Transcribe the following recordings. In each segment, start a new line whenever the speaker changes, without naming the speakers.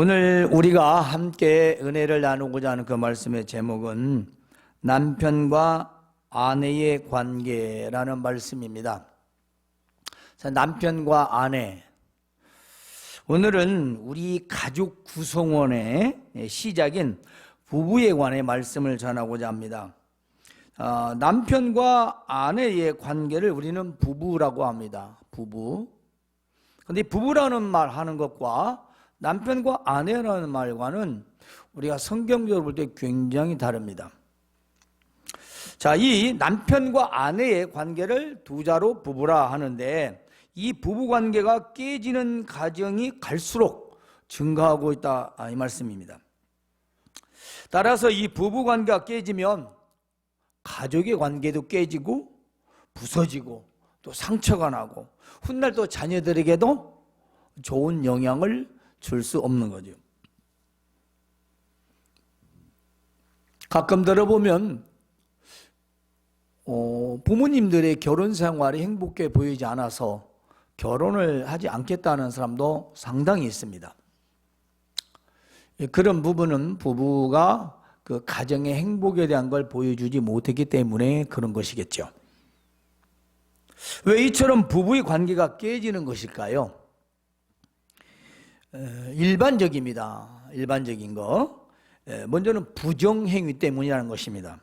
오늘 우리가 함께 은혜를 나누고자 하는 그 말씀의 제목은 남편과 아내의 관계라는 말씀입니다. 남편과 아내, 오늘은 우리 가족 구성원의 시작인 부부에 관해 말씀을 전하고자 합니다. 남편과 아내의 관계를 우리는 부부라고 합니다. 부부. 그런데 부부라는 말 하는 것과 남편과 아내라는 말과는 우리가 성경적으로 볼 때 굉장히 다릅니다. 자, 이 남편과 아내의 관계를 두 자로 부부라 하는데 이 부부 관계가 깨지는 가정이 갈수록 증가하고 있다, 이 말씀입니다. 따라서 이 부부 관계가 깨지면 가족의 관계도 깨지고 부서지고 또 상처가 나고 훗날 또 자녀들에게도 좋은 영향을 줄 수 없는 거죠. 가끔 들어보면 부모님들의 결혼 생활이 행복해 보이지 않아서 결혼을 하지 않겠다는 사람도 상당히 있습니다. 그런 부분은 부부가 그 가정의 행복에 대한 걸 보여주지 못했기 때문에 그런 것이겠죠. 왜 이처럼 부부의 관계가 깨지는 것일까요? 일반적입니다. 일반적인 거. 먼저는 부정행위 때문이라는 것입니다.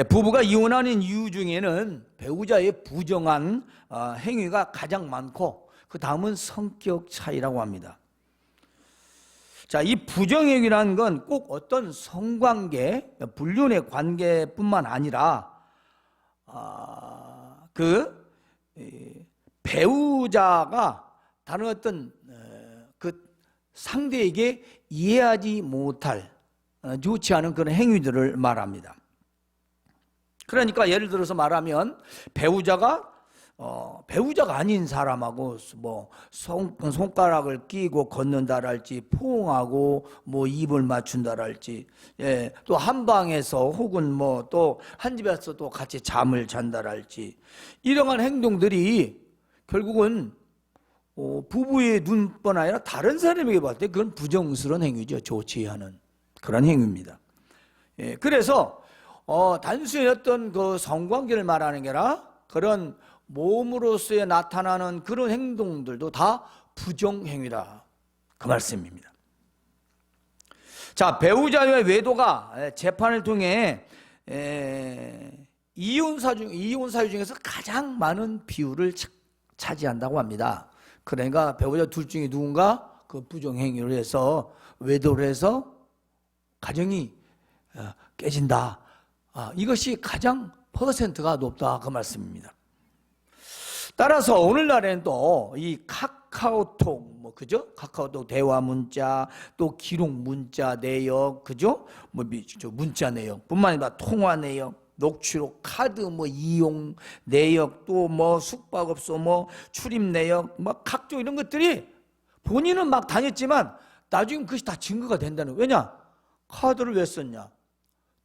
부부가 이혼하는 이유 중에는 배우자의 부정한 행위가 가장 많고 그 다음은 성격 차이라고 합니다. 자, 이 부정행위라는 건 꼭 어떤 성관계, 불륜의 관계뿐만 아니라 그 배우자가 다른 어떤 그 상대에게 이해하지 못할 좋지 않은 그런 행위들을 말합니다. 그러니까 예를 들어서 말하면 배우자가 아닌 사람하고 뭐 손가락을 끼고 걷는다랄지 포옹하고 뭐 입을 맞춘다랄지, 또 한 방에서 혹은 뭐 또 한 집에서 또 같이 잠을 잔다랄지 이러한 행동들이 결국은 부부의 눈뿐 아니라 다른 사람에게 봤을 때 그건 부정스러운 행위죠. 좋지 않은 그런 행위입니다. 그래서 단순히 어떤 그 성관계를 말하는 게 아니라 그런 몸으로서의 나타나는 그런 행동들도 다 부정행위다, 그 말씀입니다. 자, 배우자의 외도가 재판을 통해 이혼 사유 중에서 가장 많은 비율을 차지한다고 합니다. 그러니까 배우자 둘 중에 누군가 그 부정행위를 해서 외도를 해서 가정이 깨진다, 이것이 가장 퍼센트가 높다, 그 말씀입니다. 따라서 오늘날에는 또 이 카카오톡, 그죠? 카카오톡 대화 문자, 또 기록 문자 내역, 그죠? 문자 내역 뿐만 아니라 통화 내역, 녹취록, 카드 이용 내역, 또 숙박업소 출입 내역, 각종 이런 것들이 본인은 막 다녔지만 나중에 그것이 다 증거가 된다는 거예요. 왜냐? 카드를 왜 썼냐?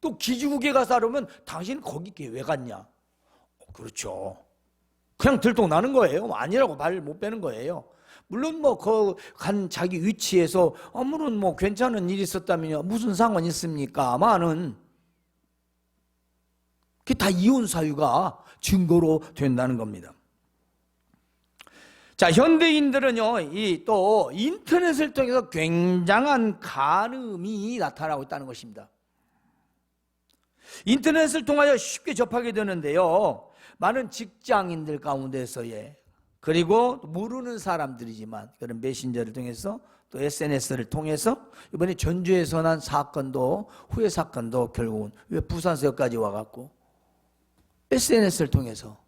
또 기지국에 가서 하려면 당신 거기 왜 갔냐? 그렇죠. 그냥 들통나는 거예요. 아니라고 말 못 빼는 거예요. 물론 간 자기 위치에서 아무런 괜찮은 일이 있었다면 무슨 상관이 있습니까? 많은 그게 다 이혼 사유가 증거로 된다는 겁니다. 자, 현대인들은요, 또 인터넷을 통해서 굉장한 간음이 나타나고 있다는 것입니다. 인터넷을 통하여 쉽게 접하게 되는데요, 많은 직장인들 가운데서의, 그리고 모르는 사람들이지만 그런 메신저를 통해서 또 SNS를 통해서 이번에 전주에서 난 사건도, 후회 사건도 결국은 왜 부산서 여기까지 와갖고 SNS를 통해서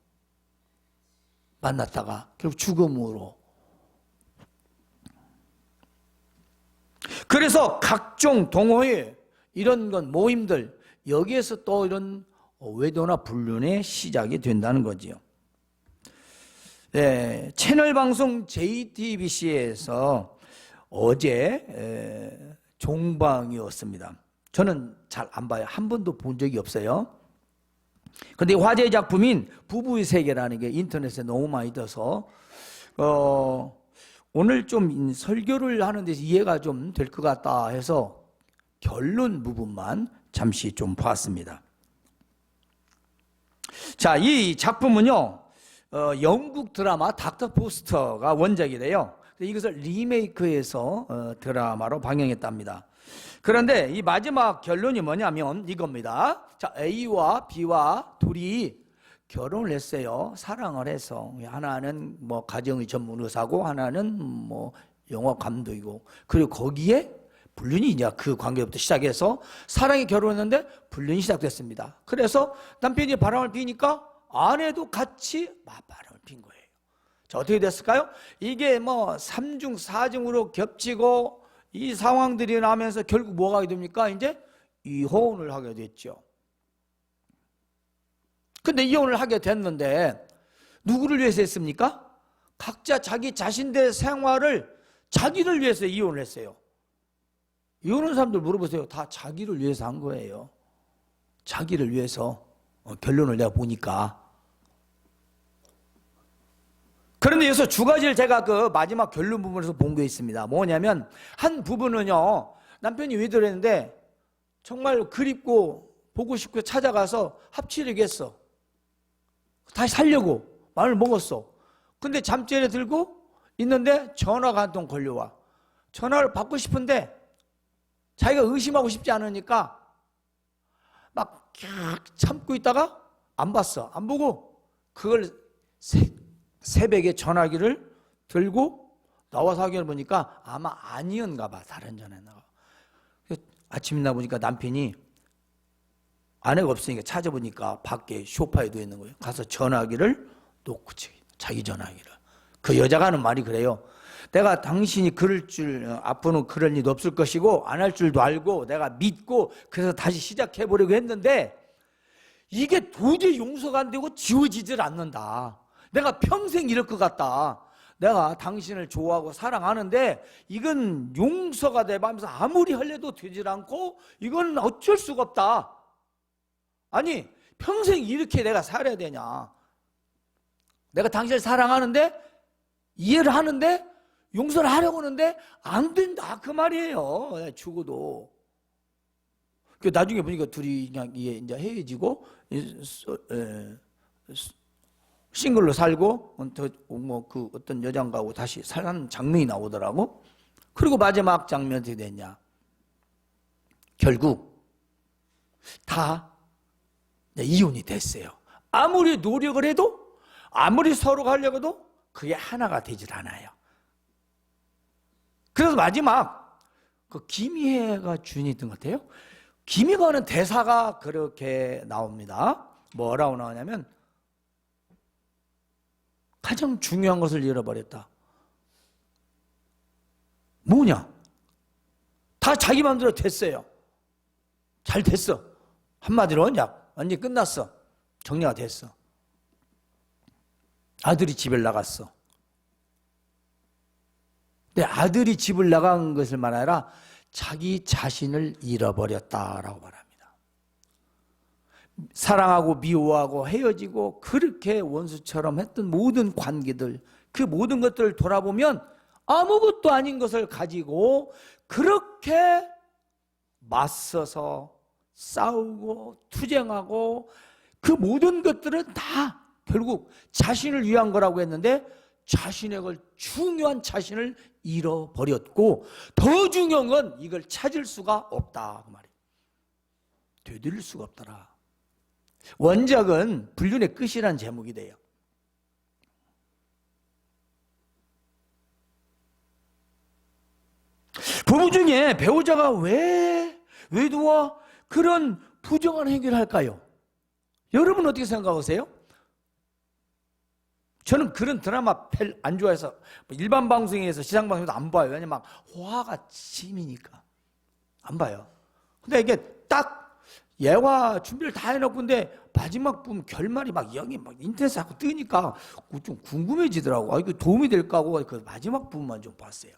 만났다가 결국 죽음으로. 그래서 각종 동호회, 이런 건 모임들, 여기에서 또 이런 외도나 불륜의 시작이 된다는 거지요. 채널 방송 JTBC에서 어제 종방이었습니다. 저는 잘 안 봐요. 한 번도 본 적이 없어요. 그런데 화제의 작품인 부부의 세계라는 게 인터넷에 너무 많이 떠서 오늘 좀 설교를 하는 데서 이해가 좀 될 것 같다 해서 결론 부분만 잠시 좀 보았습니다. 자, 이 작품은요, 영국 드라마 닥터 포스터가 원작이래요. 이것을 리메이크해서 드라마로 방영했답니다. 그런데 이 마지막 결론이 뭐냐면 이겁니다. 자, A와 B와 둘이 결혼을 했어요. 사랑을 해서. 하나는 뭐 가정의 전문 의사고 하나는 뭐 영화 감독이고, 그리고 거기에 불륜이 이제 그 관계부터 시작해서 사랑이 결혼했는데 불륜이 시작됐습니다. 그래서 남편이 바람을 피니까 아내도 같이 맞바람을 핀 거예요. 자, 어떻게 됐을까요? 이게 뭐 3중 4중으로 겹치고 이 상황들이 나면서 결국 뭐가 하게 됩니까? 이제 이혼을 하게 됐죠. 근데 이혼을 하게 됐는데 누구를 위해서 했습니까? 각자 자기 자신들의 생활을 자기를 위해서 이혼을 했어요. 이혼한 사람들 물어보세요. 다 자기를 위해서 한 거예요. 자기를 위해서. 결론을 내가 보니까. 그런데 여기서 두 가지를 제가 그 마지막 결론 부분에서 본 게 있습니다. 뭐냐면 한 부분은요, 남편이 외도했는데 정말 그립고 보고 싶고 찾아가서 합치려고 했어. 다시 살려고 마음을 먹었어. 근데 잠자리에 들고 있는데 전화가 한 통 걸려와. 전화를 받고 싶은데 자기가 의심하고 싶지 않으니까 막 참고 있다가 안 봤어. 안 보고 그걸 새벽에 전화기를 들고 나와서 확인해 보니까 아마 아니었나 봐. 다른 전화가. 아침에 나보니까 남편이 아내가 없으니까 찾아보니까 밖에 소파에 누워 있는 거예요. 가서 전화기를 놓고 자기 전화기를. 그 여자가 하는 말이 그래요. 내가 당신이 그럴 줄, 앞으로는 그럴 일도 없을 것이고 안 할 줄도 알고 내가 믿고 그래서 다시 시작해보려고 했는데 이게 도저히 용서가 안 되고 지워지질 않는다. 내가 평생 이럴 것 같다. 내가 당신을 좋아하고 사랑하는데 이건 용서가 돼 하면서 아무리 하려도 되질 않고 이건 어쩔 수가 없다. 아니 평생 이렇게 내가 살아야 되냐. 내가 당신을 사랑하는데 이해를 하는데 용서를 하려고 하는데 안 된다 그 말이에요. 죽어도. 나중에 보니까 둘이 그냥 이제 헤어지고 싱글로 살고 뭐 그 어떤 여장가하고 다시 사는 장면이 나오더라고. 그리고 마지막 장면이 어떻게 됐냐. 결국 다 이혼이 됐어요. 아무리 노력을 해도 아무리 서로가 하려고 해도 그게 하나가 되질 않아요. 그래서 마지막 그 김희애가 주인이었던 것 같아요. 김희애가 하는 대사가 그렇게 나옵니다. 뭐라고 나오냐면 가장 중요한 것을 잃어버렸다. 뭐냐? 다 자기 마음대로 됐어요. 잘 됐어. 한마디로 완전히 끝났어. 정리가 됐어. 아들이 집을 나갔어. 근데 아들이 집을 나간 것을 말하라 자기 자신을 잃어버렸다라고 말합니다. 사랑하고 미워하고 헤어지고 그렇게 원수처럼 했던 모든 관계들, 그 모든 것들을 돌아보면 아무것도 아닌 것을 가지고 그렇게 맞서서 싸우고 투쟁하고 그 모든 것들은 다 결국 자신을 위한 거라고 했는데 자신의 걸 중요한 자신을 잃어버렸고 더 중요한 건 이걸 찾을 수가 없다 그 말이에요. 되돌릴 수가 없더라. 원작은 불륜의 끝이라는 제목이 돼요. 부부 중에 배우자가 왜 외도와 그런 부정한 행위를 할까요? 여러분 어떻게 생각하세요? 저는 그런 드라마 별 안 좋아해서 일반 방송에서 시상방송에서 안 봐요. 왜냐면 막 화가 치미니까 안 봐요. 근데 이게 딱 예화 준비를 다 해놓고 근데 마지막 보면 결말이 막 여기 막 인터넷에 자꾸 뜨니까 좀 궁금해지더라고. 아, 이거 도움이 될까 하고 그 마지막 부분만 좀 봤어요.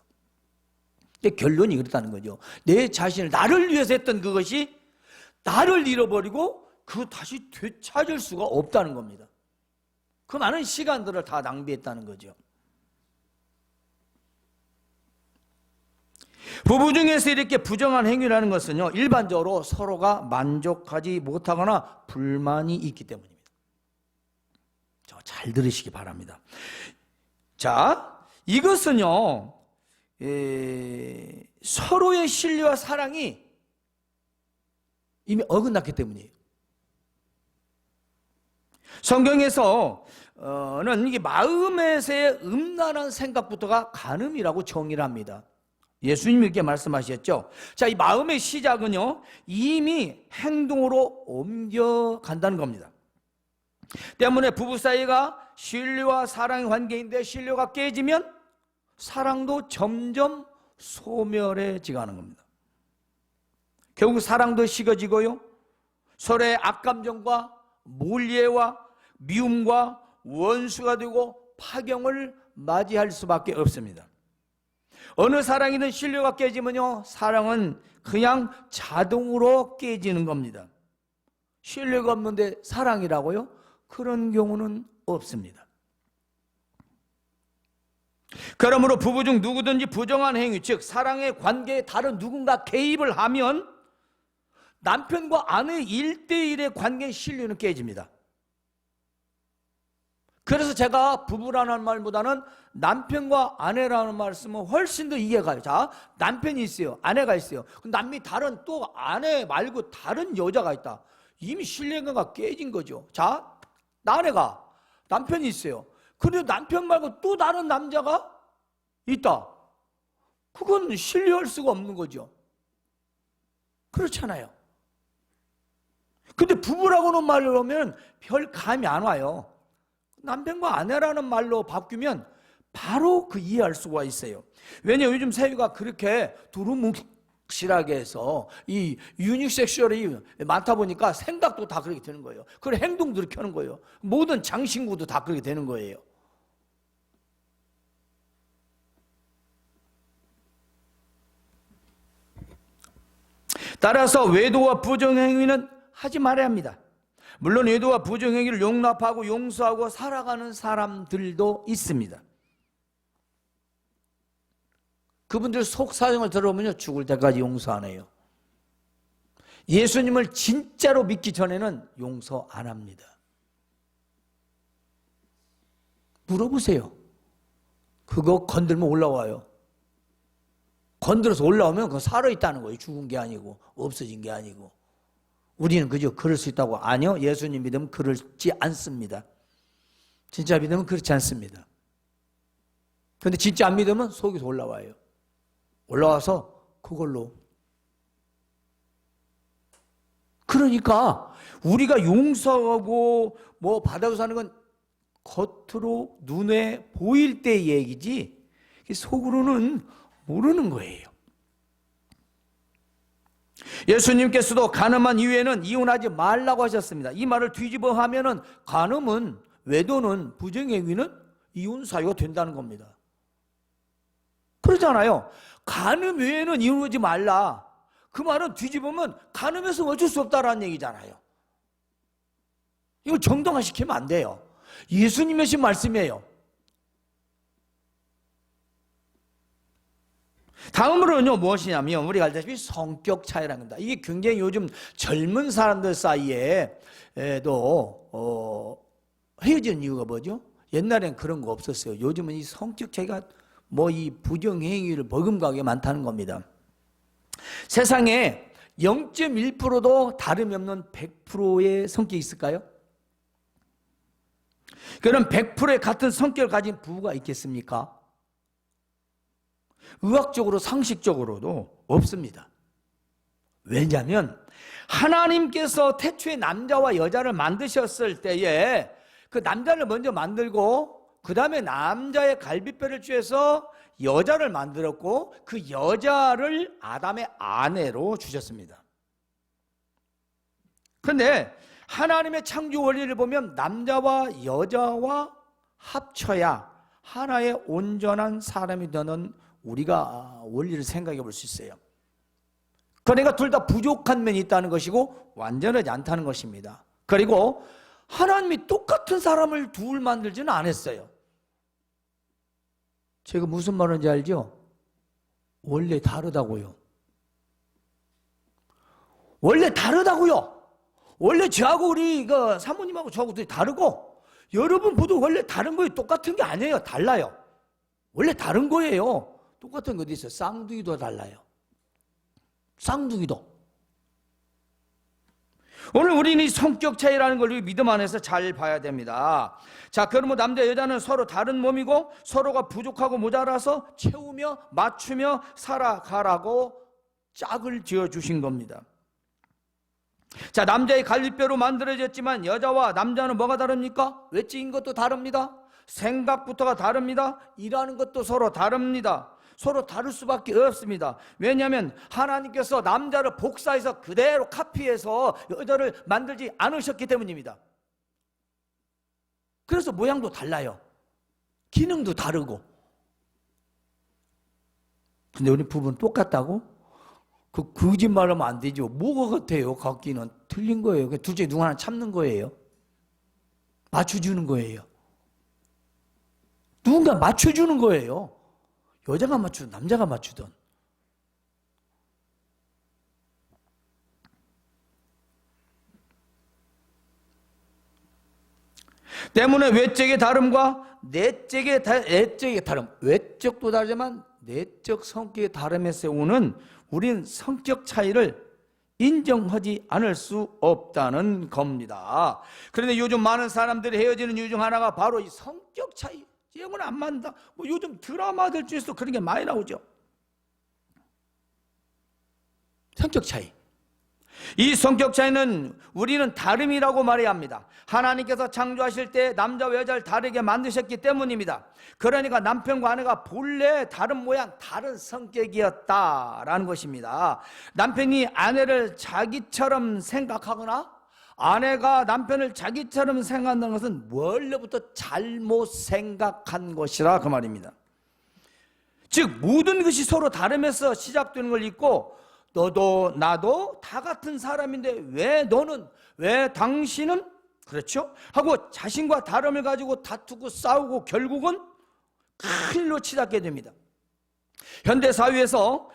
근데 결론이 그렇다는 거죠. 내 자신을 나를 위해서 했던 그것이 나를 잃어버리고 그거 다시 되찾을 수가 없다는 겁니다. 그 많은 시간들을 다 낭비했다는 거죠. 부부 중에서 이렇게 부정한 행위라는 것은요, 일반적으로 서로가 만족하지 못하거나 불만이 있기 때문입니다. 잘 들으시기 바랍니다. 자, 이것은요, 서로의 신뢰와 사랑이 이미 어긋났기 때문이에요. 성경에서는 이게 마음에서의 음란한 생각부터가 간음이라고 정의를 합니다. 예수님이 이렇게 말씀하셨죠. 자, 이 마음의 시작은요, 이미 행동으로 옮겨간다는 겁니다. 때문에 부부 사이가 신뢰와 사랑의 관계인데 신뢰가 깨지면 사랑도 점점 소멸해지게 하는 겁니다. 결국 사랑도 식어지고요, 서로의 악감정과 몰예와 미움과 원수가 되고 파경을 맞이할 수밖에 없습니다. 어느 사랑이든 신뢰가 깨지면요, 사랑은 그냥 자동으로 깨지는 겁니다. 신뢰가 없는데 사랑이라고요? 그런 경우는 없습니다. 그러므로 부부 중 누구든지 부정한 행위, 즉 사랑의 관계에 다른 누군가 개입을 하면 남편과 아내의 1대1의 관계의 신뢰는 깨집니다. 그래서 제가 부부라는 말보다는 남편과 아내라는 말씀은 훨씬 더 이해가요. 자, 남편이 있어요, 아내가 있어요. 남이 다른 또 아내 말고 다른 여자가 있다. 이미 신뢰가 깨진 거죠. 자, 아내가 남편이 있어요. 그런데 남편 말고 또 다른 남자가 있다. 그건 신뢰할 수가 없는 거죠. 그렇잖아요. 근데 부부라고는 말을 하면 별 감이 안 와요. 남편과 아내라는 말로 바뀌면 바로 그 이해할 수가 있어요. 왜냐하면 요즘 사회가 그렇게 두루뭉실하게 해서 이 유니섹슈얼이 많다 보니까 생각도 다 그렇게 되는 거예요. 그리고 행동도 그렇게 하는 거예요. 모든 장신구도 다 그렇게 되는 거예요. 따라서 외도와 부정행위는 하지 말아야 합니다. 물론 외도와 부정행위를 용납하고 용서하고 살아가는 사람들도 있습니다. 그분들 속사정을 들어보면요, 죽을 때까지 용서 안 해요. 예수님을 진짜로 믿기 전에는 용서 안 합니다. 물어보세요. 그거 건들면 올라와요. 건드려서 올라오면 그거 살아있다는 거예요. 죽은 게 아니고 없어진 게 아니고. 우리는 그저 그럴 수 있다고. 아니요, 예수님 믿으면 그렇지 않습니다. 진짜 믿으면 그렇지 않습니다. 그런데 진짜 안 믿으면 속에서 올라와요. 올라와서 그걸로. 그러니까 우리가 용서하고 뭐 받아서 사는 건 겉으로 눈에 보일 때 얘기지 속으로는 모르는 거예요. 예수님께서도 간음한 이후에는 이혼하지 말라고 하셨습니다. 이 말을 뒤집어 하면은 간음은, 외도는, 부정행위는 이혼 사유가 된다는 겁니다. 그러잖아요. 간음 외에는 이혼하지 말라. 그 말은 뒤집으면 간음해서 어쩔 수 없다라는 얘기잖아요. 이거 정당화시키면 안 돼요. 예수님의 신 말씀이에요. 다음으로는요, 무엇이냐면 우리가 알다시피 성격 차이라는 겁니다. 이게 굉장히 요즘 젊은 사람들 사이에도 헤어지는 이유가 뭐죠? 옛날엔 그런 거 없었어요. 요즘은 이 성격 차이가 뭐 이 부정행위를 버금가게 많다는 겁니다. 세상에 0.1%도 다름이 없는 100%의 성격이 있을까요? 그럼 100%의 같은 성격을 가진 부부가 있겠습니까? 의학적으로 상식적으로도 없습니다. 왜냐하면 하나님께서 태초에 남자와 여자를 만드셨을 때에 그 남자를 먼저 만들고 그 다음에 남자의 갈비뼈를 쬐서 여자를 만들었고 그 여자를 아담의 아내로 주셨습니다. 그런데 하나님의 창조 원리를 보면 남자와 여자와 합쳐야 하나의 온전한 사람이 되는 우리가 원리를 생각해 볼 수 있어요. 그러니까 둘 다 부족한 면이 있다는 것이고 완전하지 않다는 것입니다. 그리고 하나님이 똑같은 사람을 둘 만들지는 않았어요. 제가 무슨 말인지 알죠? 원래 다르다고요. 원래 다르다고요. 원래 저하고 우리 사모님하고 저하고 다르고 여러분 모두 원래 다른 거예요. 똑같은 게 아니에요. 달라요. 원래 다른 거예요. 똑같은 거 어디 있어요? 쌍둥이도 달라요. 쌍둥이도. 오늘 우리는 이 성격 차이라는 걸 믿음 안에서 잘 봐야 됩니다. 자, 그러면 남자 여자는 서로 다른 몸이고 서로가 부족하고 모자라서 채우며 맞추며 살아가라고 짝을 지어주신 겁니다. 자, 남자의 갈비뼈로 만들어졌지만 여자와 남자는 뭐가 다릅니까? 외적인 것도 다릅니다. 생각부터가 다릅니다. 일하는 것도 서로 다릅니다. 서로 다를 수밖에 없습니다. 왜냐하면 하나님께서 남자를 복사해서 그대로 카피해서 여자를 만들지 않으셨기 때문입니다. 그래서 모양도 달라요. 기능도 다르고. 근데 우리 부부는 똑같다고? 그 거짓말하면 안 되죠. 뭐가 같아요? 각기는 틀린 거예요. 둘 중에 누구 하나 참는 거예요. 맞춰주는 거예요. 누군가 맞춰주는 거예요. 여자가 맞추든 남자가 맞추든. 때문에 외적의 다름과 내적의 다름, 외적도 다르지만 내적 성격의 다름에서 오는 우린 성격 차이를 인정하지 않을 수 없다는 겁니다. 그런데 요즘 많은 사람들이 헤어지는 이유 중 하나가 바로 이 성격 차이. 영은 안 맞는다. 요즘 드라마들 중에서 그런 게 많이 나오죠. 성격 차이. 이 성격 차이는 우리는 다름이라고 말해야 합니다. 하나님께서 창조하실 때 남자와 여자를 다르게 만드셨기 때문입니다. 그러니까 남편과 아내가 본래 다른 모양, 다른 성격이었다라는 것입니다. 남편이 아내를 자기처럼 생각하거나 아내가 남편을 자기처럼 생각한다는 것은 원래부터 잘못 생각한 것이라 그 말입니다. 즉 모든 것이 서로 다름에서 시작되는 걸 잊고 너도 나도 다 같은 사람인데 왜 너는, 왜 당신은 그렇죠? 하고 자신과 다름을 가지고 다투고 싸우고 결국은 큰일로 치닫게 됩니다. 현대 사회에서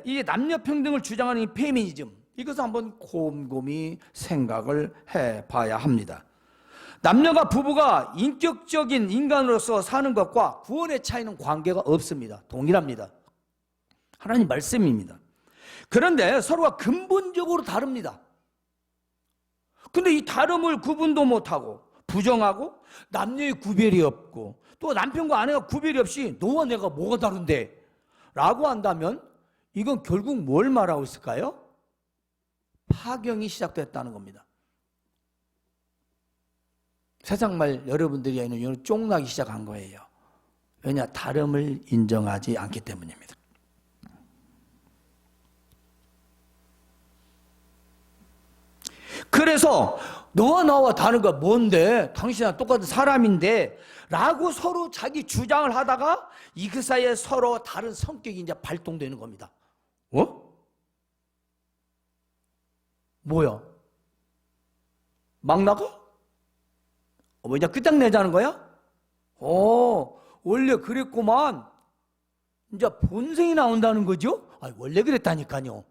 이 남녀 평등을 주장하는 이 페미니즘, 이것을 한번 곰곰이 생각을 해봐야 합니다. 남녀가 부부가 인격적인 인간으로서 사는 것과 구원의 차이는 관계가 없습니다. 동일합니다. 하나님 말씀입니다. 그런데 서로가 근본적으로 다릅니다. 근데 이 다름을 구분도 못하고 부정하고 남녀의 구별이 없고 또 남편과 아내가 구별이 없이 너와 내가 뭐가 다른데? 라고 한다면 이건 결국 뭘 말하고 있을까요? 파경이 시작됐다는 겁니다. 세상 말 여러분들이 있는 이유는 쫑나기 시작한 거예요. 왜냐? 다름을 인정하지 않기 때문입니다. 그래서 너와 나와 다른 거 뭔데? 당신이랑 똑같은 사람인데 라고 서로 자기 주장을 하다가 이 그 사이에 서로 다른 성격이 이제 발동되는 겁니다. 뭐야? 막 나가? 이제 끝장내자는 거야? 원래 그랬구만. 이제 본성이 나온다는 거죠? 원래 그랬다니까요.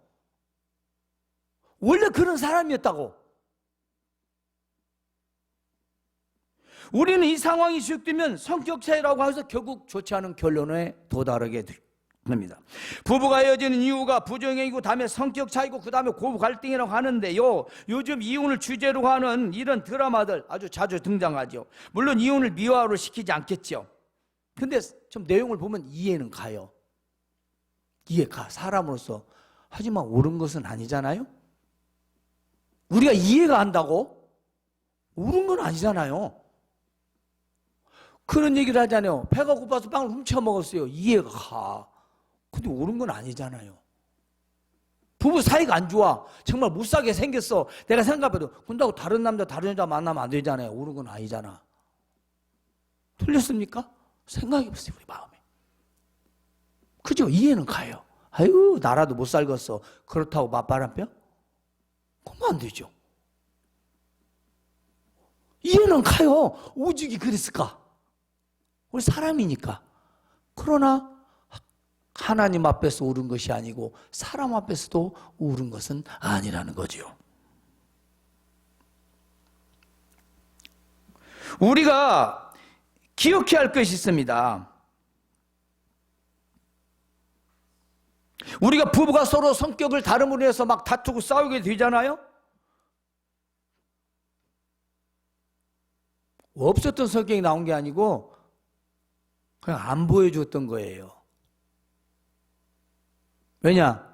원래 그런 사람이었다고. 우리는 이 상황이 지속되면 성격 차이라고 해서 결국 좋지 않은 결론에 도달하게 됩니다. 부부가 헤어지는 이유가 부정행위고 다음에 성격 차이고 그 다음에 고부 갈등이라고 하는데요, 요즘 이혼을 주제로 하는 이런 드라마들 아주 자주 등장하죠. 물론 이혼을 미화로 시키지 않겠죠. 근데 좀 내용을 보면 이해는 가요. 이해가 사람으로서. 하지만 옳은 것은 아니잖아요. 우리가 이해가 한다고 옳은 건 아니잖아요. 그런 얘기를 하잖아요. 배가 고파서 빵을 훔쳐 먹었어요. 이해가 가. 근데 옳은 건 아니잖아요. 부부 사이가 안 좋아. 정말 못 살게 생겼어. 내가 생각해도 근다고 다른 남자 다른 여자 만나면 안 되잖아요. 옳은 건 아니잖아. 틀렸습니까? 생각해보세요. 우리 마음에. 그죠? 이해는 가요. 아유 나라도 못 살겠어. 그렇다고 맞바람 펴? 그러면 안 되죠. 이해는 가요. 오죽이 그랬을까? 우리 사람이니까. 그러나 하나님 앞에서 옳은 것이 아니고 사람 앞에서도 옳은 것은 아니라는 거죠. 우리가 기억해야 할 것이 있습니다. 우리가 부부가 서로 성격을 다름으로 해서 막 다투고 싸우게 되잖아요. 없었던 성격이 나온 게 아니고 그냥 안 보여줬던 거예요. 왜냐?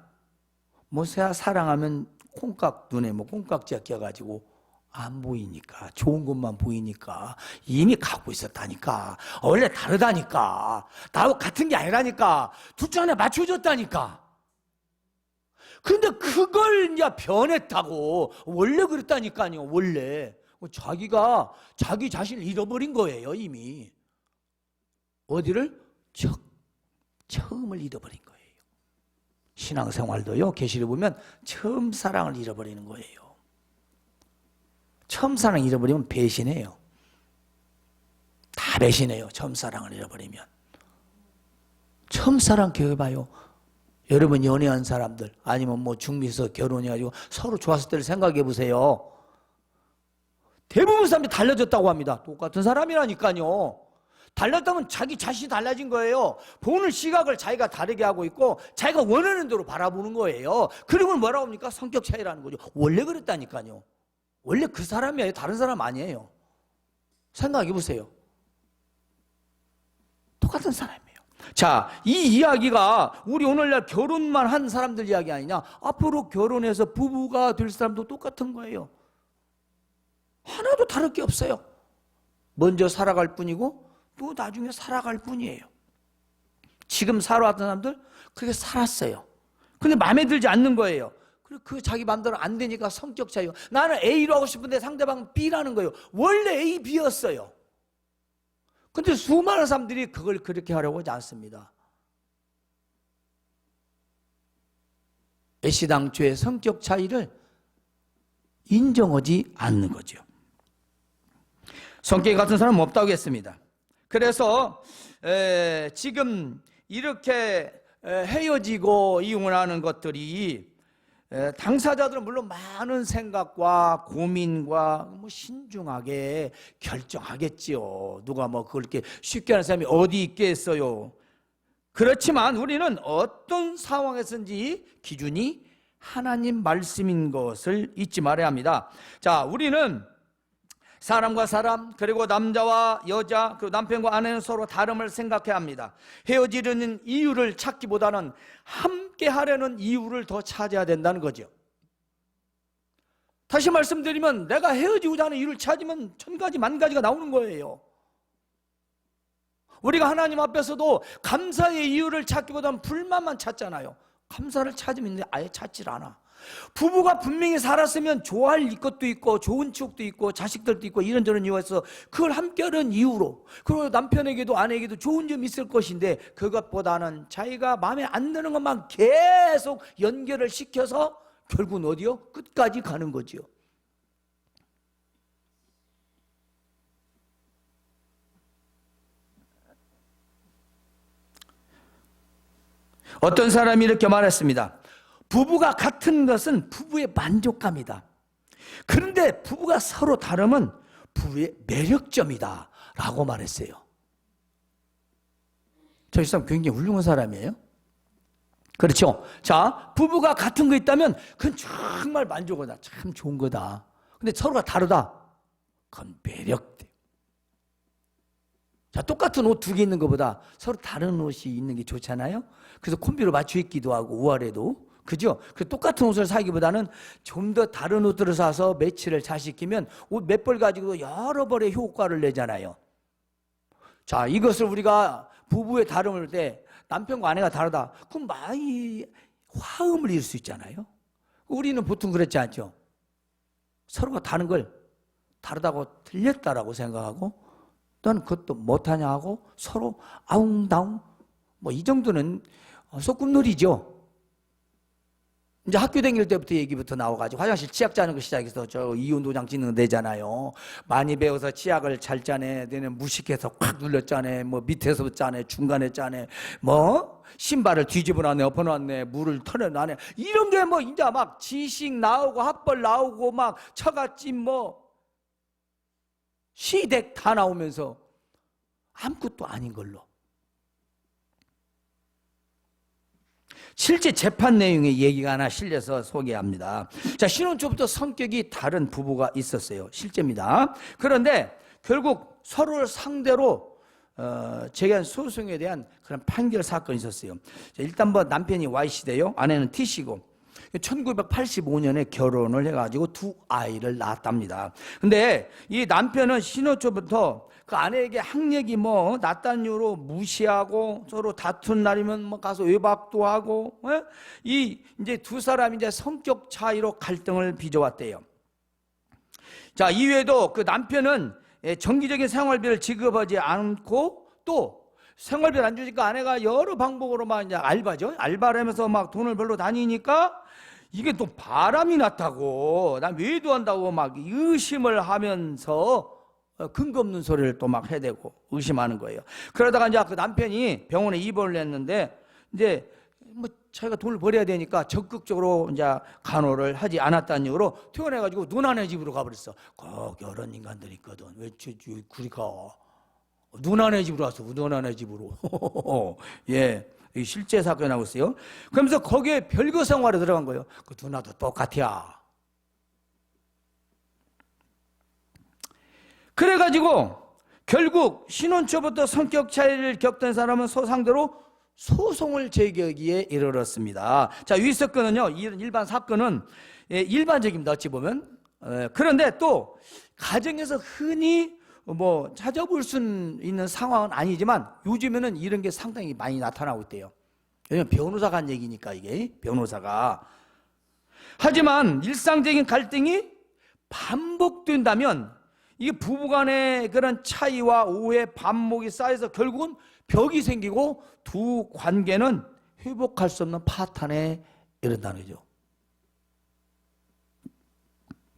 모세야 사랑하면 콩깍 눈에 콩깍지가 껴가지고 안 보이니까, 좋은 것만 보이니까 이미 갖고 있었다니까. 원래 다르다니까. 나하고 같은 게 아니라니까. 둘 중 하나 맞춰줬다니까. 근데 그걸 이제 변했다고. 원래 그랬다니까요. 원래 자기가 자기 자신을 잃어버린 거예요. 이미 어디를? 처음을 잃어버린 거예요. 신앙생활도요, 계시를 보면 처음 사랑을 잃어버리는 거예요. 처음 사랑 잃어버리면 배신해요. 다 배신해요. 처음 사랑을 잃어버리면. 처음 사랑 기억해봐요. 여러분 연애한 사람들 아니면 뭐 중미에서 결혼해가지고 서로 좋았을 때를 생각해 보세요. 대부분 사람들이 달라졌다고 합니다. 똑같은 사람이라니까요. 달랐다면 자기 자신이 달라진 거예요. 보는 시각을 자기가 다르게 하고 있고 자기가 원하는 대로 바라보는 거예요. 그리고 뭐라고 합니까? 성격 차이라는 거죠. 원래 그랬다니까요. 원래 그 사람이에요. 다른 사람 아니에요. 생각해 보세요. 똑같은 사람이에요. 자, 이 이야기가 우리 오늘날 결혼만 한 사람들 이야기 아니냐? 앞으로 결혼해서 부부가 될 사람도 똑같은 거예요. 하나도 다를 게 없어요. 먼저 살아갈 뿐이고 또 나중에 살아갈 뿐이에요. 지금 살아왔던 사람들 그렇게 살았어요. 근데 마음에 들지 않는 거예요. 그리고 그 자기 마음대로 안 되니까 성격 차이요. 나는 A로 하고 싶은데 상대방은 B라는 거예요. 원래 A, B였어요. 근데 수많은 사람들이 그걸 그렇게 하려고 하지 않습니다. 애시당초의 성격 차이를 인정하지 않는 거죠. 성격이 같은 사람은 없다고 했습니다. 그래서 지금 이렇게 헤어지고 이혼하는 것들이 당사자들은 물론 많은 생각과 고민과 신중하게 결정하겠지요. 누가 그걸 이렇게 쉽게 하는 사람이 어디 있겠어요. 그렇지만 우리는 어떤 상황에서든지 기준이 하나님 말씀인 것을 잊지 말아야 합니다. 자, 우리는 사람과 사람, 그리고 남자와 여자, 그리고 남편과 아내는 서로 다름을 생각해야 합니다. 헤어지려는 이유를 찾기보다는 함께 하려는 이유를 더 찾아야 된다는 거죠. 다시 말씀드리면 내가 헤어지고자 하는 이유를 찾으면 천 가지 만 가지가 나오는 거예요. 우리가 하나님 앞에서도 감사의 이유를 찾기보다는 불만만 찾잖아요. 감사를 찾으면 아예 찾질 않아. 부부가 분명히 살았으면 좋아할 것도 있고 좋은 추억도 있고 자식들도 있고 이런저런 이유가 있어 그걸 함께하는 이유로, 그리고 남편에게도 아내에게도 좋은 점이 있을 것인데 그것보다는 자기가 마음에 안 드는 것만 계속 연결을 시켜서 결국은 어디요? 끝까지 가는 거지요. 어떤 사람이 이렇게 말했습니다. 부부가 같은 것은 부부의 만족감이다. 그런데 부부가 서로 다름은 부부의 매력점이다 라고 말했어요. 저 이 사람 굉장히 훌륭한 사람이에요. 그렇죠? 자, 부부가 같은 거 있다면 그건 정말 만족하다. 참 좋은 거다. 근데 서로가 다르다. 그건 매력돼. 자, 똑같은 옷 두 개 있는 것보다 서로 다른 옷이 있는 게 좋잖아요. 그래서 콤비로 맞춰 입기도 하고 5월에도 그죠? 그 똑같은 옷을 사기보다는 좀 더 다른 옷들을 사서 매치를 잘 시키면 옷 몇 벌 가지고 여러 벌의 효과를 내잖아요. 자, 이것을 우리가 부부의 다름을 때 남편과 아내가 다르다. 그럼 많이 화음을 이룰 수 있잖아요. 우리는 보통 그렇지 않죠. 서로가 다른 걸 다르다고 틀렸다라고 생각하고 넌 그것도 못하냐 하고 서로 아웅다웅 이 정도는 소꿉놀이죠. 이제 학교 다닐 때부터 얘기부터 나와가지고 화장실 치약 짜는 거 시작해서 저 이혼 도장 찍는 데잖아요. 많이 배워서 치약을 잘 짜네, 내는 무식해서 콱 눌러 짜네, 뭐 밑에서 짜네, 중간에 짜네, 뭐 신발을 뒤집어 놨네, 엎어 놨네, 물을 털어 놨네, 이런 게 뭐 이제 막 지식 나오고 학벌 나오고 막 처갓집 뭐 시댁 다 나오면서 아무것도 아닌 걸로. 실제 재판 내용의 얘기가 하나 실려서 소개합니다. 자, 신혼 초부터 성격이 다른 부부가 있었어요. 실제입니다. 그런데 결국 서로를 상대로 제기한 소송에 대한 그런 판결 사건이 있었어요. 자, 일단 뭐 남편이 Y씨대요. 아내는 T씨고 1985년에 결혼을 해가지고 두 아이를 낳았답니다. 근데 이 남편은 신혼 초부터 그 아내에게 학력이 뭐 낮다는 이유로 무시하고 서로 다툰 날이면 뭐 가서 외박도 하고, 이 이제 두 사람이 이제 성격 차이로 갈등을 빚어왔대요. 자, 이외에도 그 남편은 정기적인 생활비를 지급하지 않고 또 생활비를 안 주니까 아내가 여러 방법으로 막 이제 알바죠. 알바를 하면서 막 돈을 벌러 다니니까 이게 또 바람이 났다고, 난 외도한다고 막 의심을 하면서 근거 없는 소리를 또 막 해대고 의심하는 거예요. 그러다가 이제 그 남편이 병원에 입원을 했는데 이제 뭐 자기가 돈을 벌어야 되니까 적극적으로 이제 간호를 하지 않았다는 이유로 퇴원해가지고 누나네 집으로 가버렸어. 꼭 이런 인간들이 있거든. 왜 그리 가? 누나네 집으로 왔어. 누나네 집으로. 예. 실제 사건이 나고 있어요. 그러면서 거기에 별거 생활에 들어간 거예요. 그 누나도 똑같아. 그래가지고 결국 신혼 초부터 성격 차이를 겪던 사람은 상대로 소송을 제기하기에 이르렀습니다. 자, 위 사건은요, 일반 사건은 일반적입니다. 어찌 보면. 그런데 또 가정에서 흔히 뭐 찾아볼 수 있는 상황은 아니지만 요즘에는 이런 게 상당히 많이 나타나고 있대요. 왜냐면 변호사가 한 얘기니까, 이게 변호사가. 하지만 일상적인 갈등이 반복된다면 이게 부부간의 그런 차이와 오해, 반목이 쌓여서 결국은 벽이 생기고 두 관계는 회복할 수 없는 파탄에 이른다는 거죠.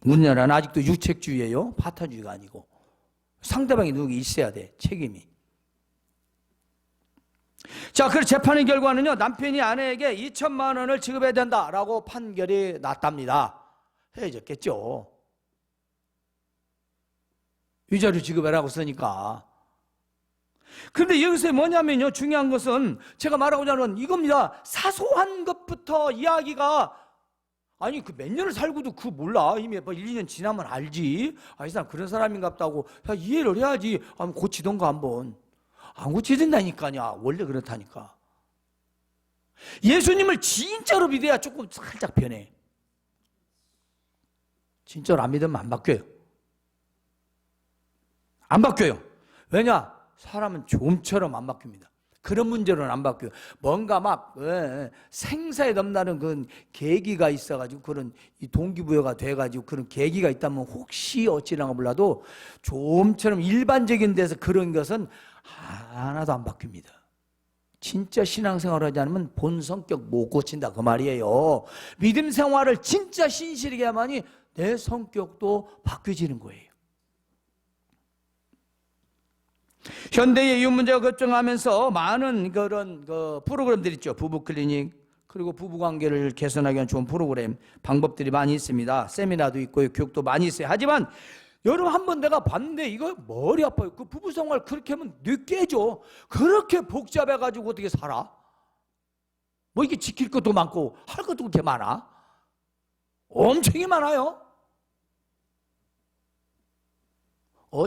우리나라는 아직도 유책주의예요. 파탄주의가 아니고. 상대방이 누구게 있어야 돼, 책임이. 자, 그래서 재판의 결과는요, 남편이 아내에게 2천만 원을 지급해야 된다라고 판결이 났답니다. 헤어졌겠죠. 위자료 지급해라고 쓰니까. 그런데 여기서 뭐냐면요, 중요한 것은 제가 말하고자 하는 이겁니다. 사소한 것부터 이야기가, 아니 그 몇 년을 살고도 그거 몰라. 이미 1, 2년 지나면 알지. 이 사람 그런 사람인가 보다고 이해를 해야지. 고치던가 한번. 안 고치던다니까요. 원래 그렇다니까. 예수님을 진짜로 믿어야 조금 살짝 변해. 진짜로 안 믿으면 안 바뀌어요. 안 바뀌어요. 왜냐? 사람은 좀처럼 안 바뀝니다. 그런 문제로는 안 바뀌어요. 뭔가 막 생사에 넘나는 그런 계기가 있어가지고 그런 동기부여가 돼가지고 그런 계기가 있다면 혹시 어찌나 몰라도 좀처럼 일반적인 데서 그런 것은 하나도 안 바뀝니다. 진짜 신앙생활을 하지 않으면 본 성격 못 고친다 그 말이에요. 믿음 생활을 진짜 신실하게 해야만이 내 성격도 바뀌어지는 거예요. 현대의 이혼 문제가 급증하면서 많은 그런 프로그램들 있죠. 부부 클리닉, 그리고 부부 관계를 개선하기 위한 좋은 프로그램, 방법들이 많이 있습니다. 세미나도 있고요, 교육도 많이 있어요. 하지만 여러분, 한번 내가 봤는데 이거 머리 아파요. 그 부부 생활 그렇게 하면 늦게죠. 그렇게 복잡해가지고 어떻게 살아? 뭐 이게 지킬 것도 많고 할 것도 그렇게 많아? 엄청이 많아요.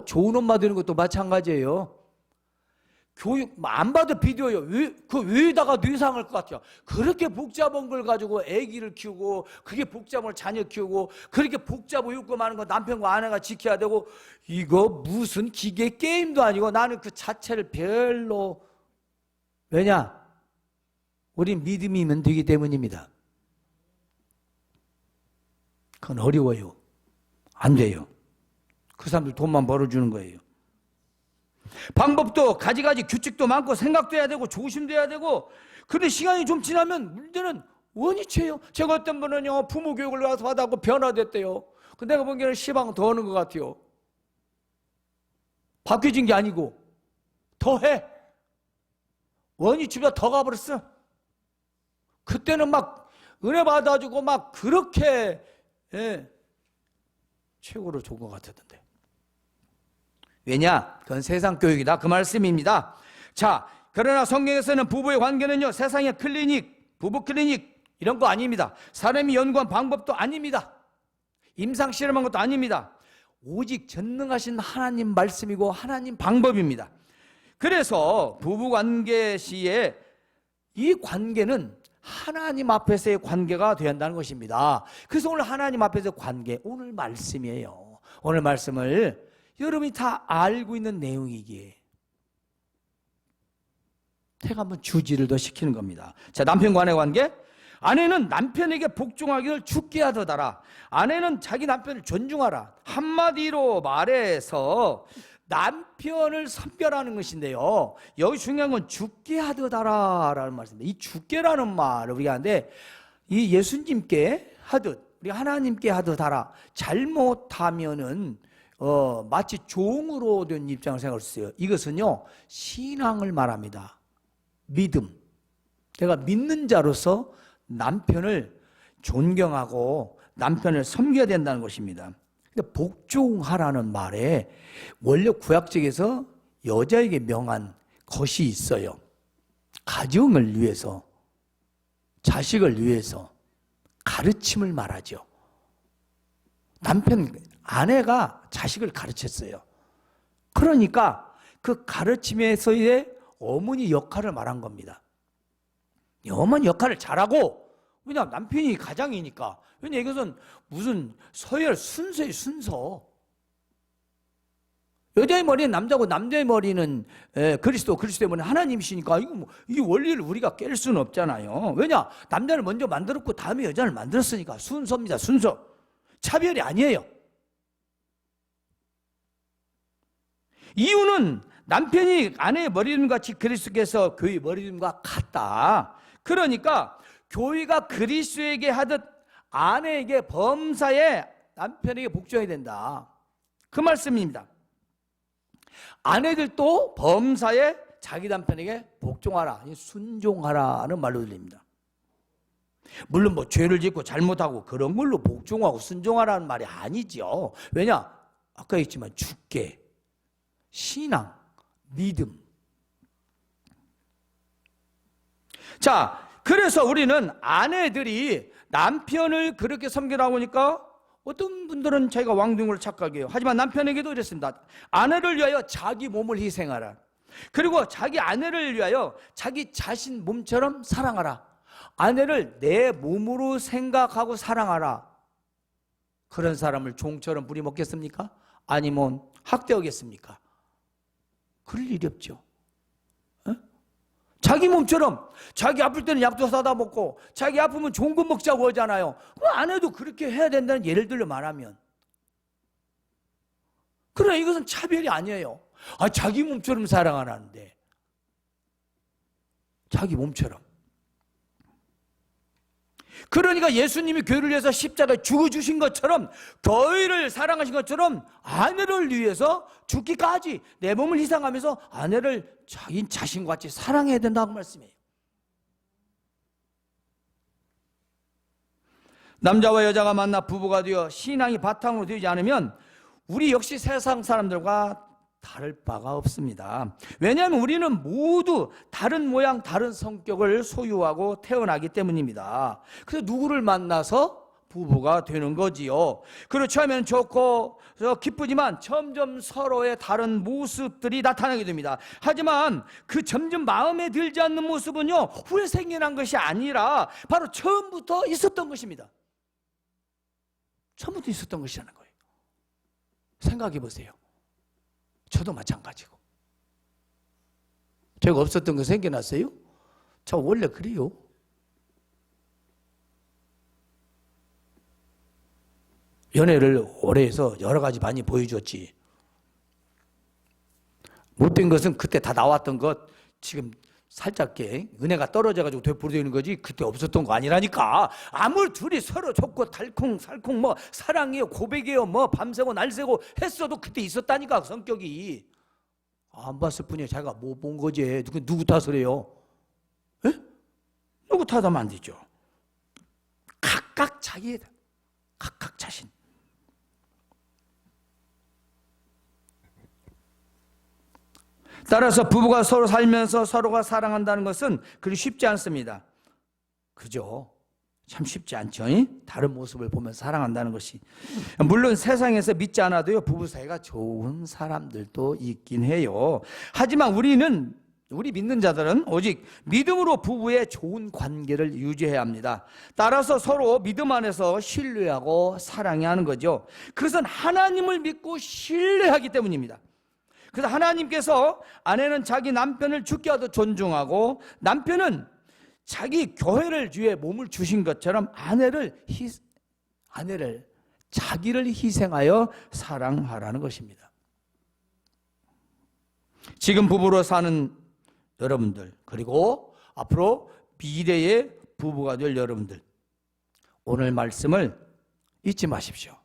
좋은 엄마 되는 것도 마찬가지예요. 교육 안 봐도 비디오예요. 그 위에다가 뇌상할 것 같아요. 그렇게 복잡한 걸 가지고 아기를 키우고, 그게 복잡한 자녀 키우고, 그렇게 복잡하고 욕구 많은 거 남편과 아내가 지켜야 되고, 이거 무슨 기계 게임도 아니고 나는 그 자체를 별로. 왜냐? 우린 믿음이면 되기 때문입니다. 그건 어려워요. 안 돼요. 그 사람들 돈만 벌어주는 거예요. 방법도 가지가지 규칙도 많고 생각도 해야 되고 조심도 해야 되고, 그런데 시간이 좀 지나면 문제는 원위치예요. 제가 어떤 분은요, 부모 교육을 와서 받아고 변화됐대요. 근데 내가 보기에는 시방 더 하는 것 같아요. 바뀌어진 게 아니고 더 해. 원위치보다 더 가버렸어. 그때는 막 은혜 받아주고 막 그렇게 최고로 좋은 것 같았던데. 왜냐? 그건 세상 교육이다, 그 말씀입니다. 자, 그러나 성경에서는 부부의 관계는요, 세상의 클리닉, 부부 클리닉 이런 거 아닙니다. 사람이 연구한 방법도 아닙니다. 임상 실험한 것도 아닙니다. 오직 전능하신 하나님 말씀이고 하나님 방법입니다. 그래서 부부 관계 시에 이 관계는 하나님 앞에서의 관계가 되어야 한다는 것입니다. 그래서 오늘 하나님 앞에서의 관계, 오늘 말씀이에요. 오늘 말씀을 여러분이 다 알고 있는 내용이기에 제가 한번 주지를 더 시키는 겁니다. 자, 남편과의 관계. 아내는 남편에게 복종하기를 죽게 하더라. 아내는 자기 남편을 존중하라. 한마디로 말해서 남편을 선별하는 것인데요, 여기 중요한 건 죽게 하더라라는 말씀입니다. 이 죽게라는 말을 우리가 하는데, 이 예수님께 하듯 우리 하나님께 하더라, 잘못하면은 마치 종으로 된 입장을 생각했어요. 이것은요, 신앙을 말합니다. 믿음. 내가 믿는 자로서 남편을 존경하고 남편을 섬겨야 된다는 것입니다. 근데 복종하라는 말에 원래 구약적에서 여자에게 명한 것이 있어요. 가정을 위해서, 자식을 위해서 가르침을 말하죠. 남편, 아내가 자식을 가르쳤어요. 그러니까 그 가르침에서의 어머니 역할을 말한 겁니다. 어머니 역할을 잘하고, 왜냐하면 남편이 가장이니까. 왜냐하면 이것은 무슨 서열 순서의 순서. 여자의 머리는 남자고 남자의 머리는 그리스도의 머리는 하나님이시니까 이 원리를 우리가 깰 수는 없잖아요. 왜냐? 남자를 먼저 만들었고 다음에 여자를 만들었으니까. 순서입니다. 순서. 차별이 아니에요. 이유는 남편이 아내의 머리름같이 그리스도께서 교회의 머리름과 같다. 그러니까 교회가 그리스도에게 하듯 아내에게 범사에 남편에게 복종해야 된다, 그 말씀입니다. 아내들도 범사에 자기 남편에게 복종하라, 순종하라는 말로 들립니다. 물론 뭐 죄를 짓고 잘못하고 그런 걸로 복종하고 순종하라는 말이 아니죠. 왜냐? 아까 했지만 주께, 신앙, 믿음. 자, 그래서 우리는 아내들이 남편을 그렇게 섬기라고 하니까 어떤 분들은 자기가 왕등으로 착각해요. 하지만 남편에게도 이랬습니다. 아내를 위하여 자기 몸을 희생하라. 그리고 자기 아내를 위하여 자기 자신 몸처럼 사랑하라. 아내를 내 몸으로 생각하고 사랑하라. 그런 사람을 종처럼 부리먹겠습니까? 아니면 학대하겠습니까? 그럴 일이 없죠. 자기 몸처럼, 자기 아플 때는 약도 사다 먹고 자기 아프면 좋은 거 먹자고 하잖아요. 그 아내도 그렇게 해야 된다는 예를 들어 말하면. 그러나 이것은 차별이 아니에요. 자기 몸처럼 사랑하라는데, 자기 몸처럼. 그러니까 예수님이 교회를 위해서 십자가에 죽어주신 것처럼, 교회를 사랑하신 것처럼 아내를 위해서 죽기까지 내 몸을 희생하면서 아내를 자기 자신과 같이 사랑해야 된다고 말씀해요. 남자와 여자가 만나 부부가 되어 신앙이 바탕으로 되지 않으면 우리 역시 세상 사람들과 다를 바가 없습니다. 왜냐하면 우리는 모두 다른 모양, 다른 성격을 소유하고 태어나기 때문입니다. 그래서 누구를 만나서 부부가 되는 거지요. 그리고 처음에는 좋고 기쁘지만 점점 서로의 다른 모습들이 나타나게 됩니다. 하지만 그 점점 마음에 들지 않는 모습은요, 후에 생겨난 것이 아니라 바로 처음부터 있었던 것입니다. 처음부터 있었던 것이라는 거예요. 생각해 보세요. 저도 마찬가지고. 제가 없었던 거 생겨났어요? 저 원래 그래요. 연애를 오래 해서 여러 가지 많이 보여줬지. 못된 것은 그때 다 나왔던 것 지금 살짝게 은혜가 떨어져가지고 되풀이되는 거지 그때 없었던 거 아니라니까. 아무리 둘이 서로 좋고 달콩살콩 뭐 사랑해요 고백해요 뭐 밤새고 날새고 했어도 그때 있었다니까. 성격이 안 봤을 뿐이야. 자기가 뭐 본 거지. 누구 탓을 해요? 에? 누구 탓하면 안 되죠. 각각 자기 각각 자신. 따라서 부부가 서로 살면서 서로가 사랑한다는 것은 그리 쉽지 않습니다. 그죠? 참 쉽지 않죠. 다른 모습을 보면서 사랑한다는 것이. 물론 세상에서 믿지 않아도요 부부 사이가 좋은 사람들도 있긴 해요. 하지만 우리 믿는 자들은 오직 믿음으로 부부의 좋은 관계를 유지해야 합니다. 따라서 서로 믿음 안에서 신뢰하고 사랑해야 하는 거죠. 그것은 하나님을 믿고 신뢰하기 때문입니다. 그래서 하나님께서 아내는 자기 남편을 죽게 하듯 존중하고 남편은 자기 교회를 위해 몸을 주신 것처럼 아내를 자기를 희생하여 사랑하라는 것입니다. 지금 부부로 사는 여러분들, 그리고 앞으로 미래의 부부가 될 여러분들, 오늘 말씀을 잊지 마십시오.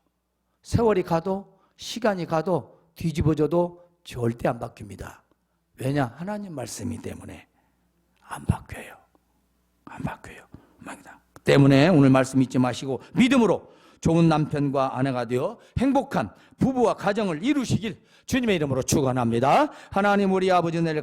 세월이 가도 시간이 가도 뒤집어져도 절대 안 바뀝니다. 왜냐? 하나님 말씀이기 때문에 안 바뀌어요. 안 바뀌어요. 때문에 오늘 말씀 잊지 마시고 믿음으로 좋은 남편과 아내가 되어 행복한 부부와 가정을 이루시길 주님의 이름으로 축원합니다. 하나님 우리 아버지 내